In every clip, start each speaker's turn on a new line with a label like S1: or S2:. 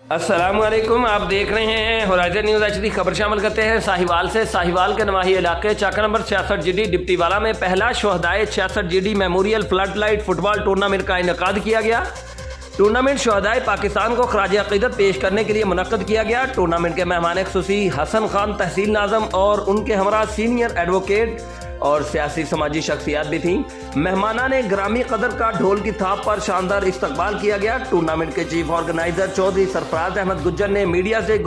S1: अस्सलामुअलैकुम, आप देख रहे हैं होराइजन न्यूज़ HD। खबर शामिल करते हैं साहिवाल से। साहिवाल के नवाही इलाके चाका नंबर 66 GD डिप्टीवाला में पहला शोहदाए 66 GD memorial flood light football tournament का इनेकाद किया गया। टूर्नामेंट शोहदाए पाकिस्तान को खराज अकीदत पेश करने के लिए मुनक्कद किया गया। टूर्नामेंट के मेहमान खुसूसी हसन खान तहसील नाज़म और उनके हमरा सीनियर एडवोकेट और सियासी समाजी शख्सियात भी थीं। मेहमाना ने ग्रामी कदर का ढोल की थाप पर शानदार इस्तकबाल किया गया। टूर्नामेंट के चीफ ऑर्गेनाइजर चौधरी सरफराज अहमद गुज्जर ने मीडिया से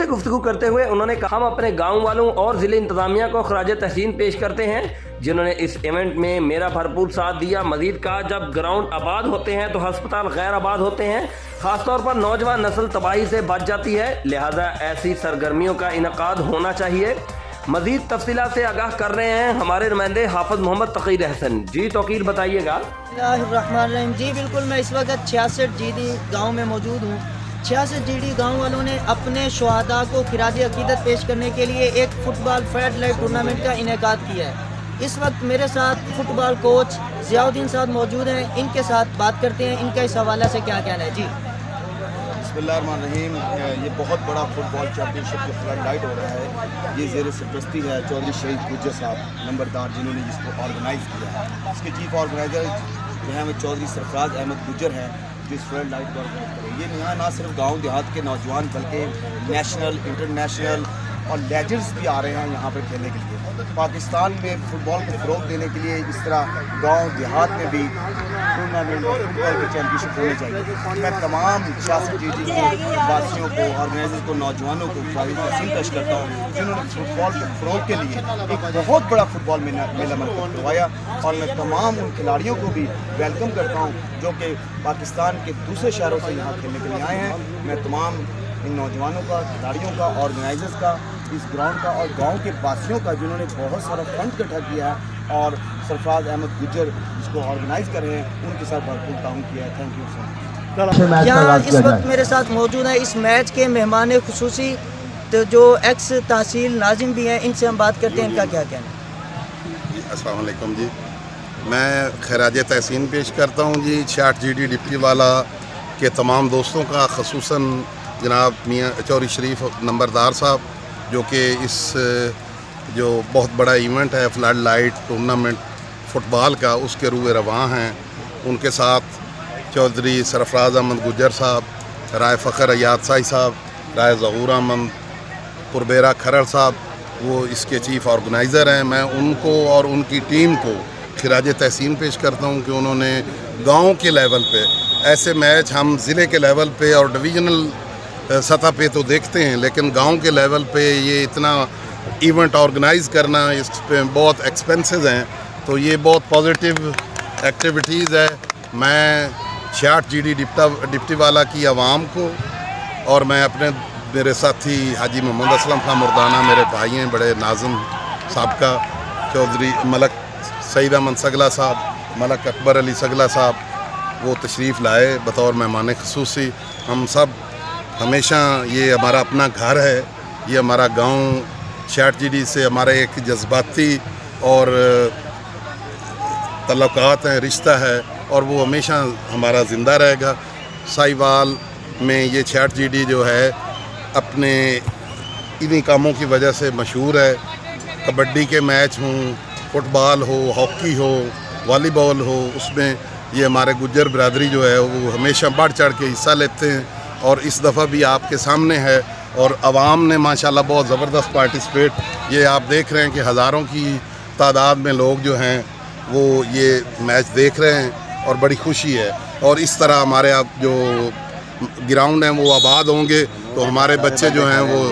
S1: गुफ्तगू करते हुए उन्होंने कहा, हम अपने गाँव वालों और ज़िले इंतज़ामिया को खराज तहसीन पेश करते हैं जिन्होंने इस इवेंट में मेरा भरपूर साथ दिया। मज़ीद कहा, जब ग्राउंड आबाद होते हैं तो हस्पताल गैर आबाद होते हैं, ख़ासतौर पर नौजवान नस्ल तबाही से बच जाती है, लिहाजा ऐसी सरगर्मियों का इनेकाद होना चाहिए। मज़ीद तफसीलात से आगाह कर रहे हैं हमारे नुमाइंदे हाफ़िज़ मोहम्मद तक़ीर अहसन। जी तौकीर बताइएगा।
S2: जी बिल्कुल, मैं इस वक्त 66 GD गाँव में मौजूद हूँ। 66 GD गाँव वालों ने अपने शुहदा को खिराज अकीदत पेश करने के लिए एक फ़ुटबॉल फ्लड लाइट टूर्नामेंट का इनेकाद किया है। इस वक्त मेरे साथ फ़ुटबॉल कोच ज़ियाउद्दीन साहब मौजूद हैं, इनके साथ बात करते हैं इनका इस हवाले से क्या कहना है। जी
S3: बिस्मिल्लाहिर्रहमानिर्रहीम, ये बहुत बड़ा फुटबॉल चैम्पियनशिप जो फ्लड लाइट हो रहा है, ये ज़ेर सरपरस्ती है चौधरी शहीद गुज्जर साहब नंबरदार, जिन्होंने इसको ऑर्गेनाइज़ किया है। इसके चीफ ऑर्गेनाइज़र जो हैं वो चौधरी सरफराज अहमद गुज्जर हैं, जो इस फ्लड लाइट को ऑर्गेनाइज करें। ये यहाँ ना सिर्फ गाँव देहात के नौजवान बल्कि नेशनल, इंटरनेशनल और लेजेंड्स भी आ रहे हैं यहाँ पर खेलने के लिए। पाकिस्तान में फ़ुटबॉल को फ़रोग़ देने के लिए इस तरह गांव देहात में भी टूर्नामेंट और फुटबॉल के चैम्पियनशिप होने चाहिए। मैं तमाम 66 GD वासियों को, ऑर्गेनाइजर्स को, नौजवानों को तहसीन पेश करता हूँ जिन्होंने फुटबॉल के फ़रोग़ के लिए एक बहुत बड़ा फुटबॉल मेला मुनक़्क़िद करवाया, और मैं तमाम उन खिलाड़ियों को भी वेलकम करता हूँ जो कि पाकिस्तान के दूसरे शहरों से यहाँ खेलने के लिए आए हैं। मैं तमाम इन नौजवानों का, खिलाड़ियों का, ऑर्गेनाइजर्स का, इस ग्राउंड का और गांव के वासियों का जिन्होंने बहुत सारा फंड इकट्ठा किया है और सरफराज अहमद गुज्जर जिसको ऑर्गेनाइज कर रहे हैं, उनके साथ भरपूर ताउन किया है। Thank you sir.
S2: यहाँ इस वक्त मेरे साथ मौजूद है इस मैच के मेहमान खुसूसी तो जो एक्स तहसील नाज़िम भी हैं, इनसे हम बात करते हैं इनका क्या कहना है।
S4: अस्सलाम वालेकुम जी, मैं खराज तहसीन पेश करता हूँ जी 66 GD डिप्टीवाला के तमाम दोस्तों का, ख़ुसूसन जनाब मियाँ चौधरी शरीफ नंबरदार साहब जो कि इस जो बहुत बड़ा इवेंट है फ्लड लाइट टूर्नामेंट फ़ुटबॉल का, उसके रूए रवां हैं। उनके साथ चौधरी सरफराज अहमद गुज्जर साहब, राय फ़खर अयाद साई साहब, राय ज़हूर अहमद पुरबेरा खरड़ साहब, वो इसके चीफ़ ऑर्गेनाइज़र हैं। मैं उनको और उनकी टीम को खिराज तहसीन पेश करता हूँ कि उन्होंने गाँव के लेवल पे ऐसे मैच, हम ज़िले के लेवल पे और डिवीज़नल सतह पे तो देखते हैं, लेकिन गांव के लेवल पे ये इतना इवेंट ऑर्गेनाइज़ करना, इस पे बहुत एक्सपेंसेस हैं, तो ये बहुत पॉजिटिव एक्टिविटीज़ है। मैं 66 GD डिप्टीवाला की आवाम को और मैं अपने मेरे साथी हाजी मोहम्मद असलम खां मुर्दाना, मेरे भाई हैं बड़े नाज़िम साहब का, चौधरी मलक सईद अहमद सगला साहब, मलक अकबर अली सगला साहब, वो तशरीफ़ लाए बतौर मेहमान ख़ुसूसी। हम सब हमेशा, ये हमारा अपना घर है, ये हमारा गांव 66 GD से हमारा एक जज्बाती और तल्लुकात हैं, रिश्ता है, और वो हमेशा हमारा ज़िंदा रहेगा। साहिवाल में ये 66 GD जो है अपने इन्हीं कामों की वजह से मशहूर है। कबड्डी के मैच हों, फुटबॉल हो, हॉकी हो, वॉलीबॉल हो, उसमें ये हमारे गुज्जर बरादरी जो है वो हमेशा बढ़ चढ़ के हिस्सा लेते हैं, और इस दफ़ा भी आपके सामने है। और आवाम ने माशाल्लाह बहुत ज़बरदस्त पार्टिसिपेट, ये आप देख रहे हैं कि हज़ारों की तादाद में लोग जो हैं वो ये मैच देख रहे हैं, और बड़ी खुशी है। और इस तरह हमारे आप जो ग्राउंड हैं वो आबाद होंगे तो हमारे बच्चे जो हैं वो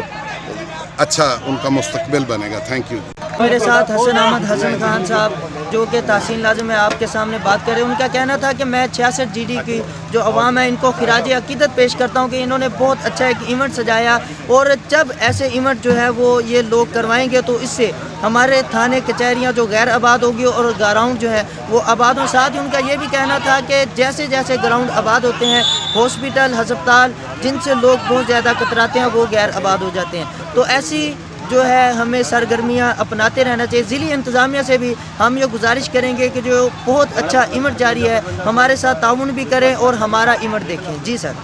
S4: अच्छा, उनका मुस्तकबिल बनेगा। Thank you.
S2: मेरे साथ हसन खान साहब जो कि तहसील नाज़िम में आपके सामने बात करें, उनका कहना था कि मैं 66 GD की जो अवाम है इनको खिराज अकीदत पेश करता हूं कि इन्होंने बहुत अच्छा एक इवेंट सजाया, और जब ऐसे इवेंट जो है वो ये लोग करवाएंगे तो इससे हमारे थाने कचहरियाँ जो गैर आबाद होगी और ग्राउंड जो है वो आबाद हो। साथ ही उनका ये भी कहना था कि जैसे जैसे ग्राउंड आबाद होते हैं, हॉस्पिटल, हस्पताल जिनसे लोग बहुत ज़्यादा कतराते हैं वो गैर आबाद हो जाते हैं। तो ऐसी जो है हमें सरगर्मियाँ अपनाते रहना चाहिए। ज़िली इंतज़ामिया से भी हम ये गुजारिश करेंगे कि जो बहुत अच्छा इवेंट जारी है हमारे साथ ताउन भी करें और हमारा इवेंट देखें। जी सर।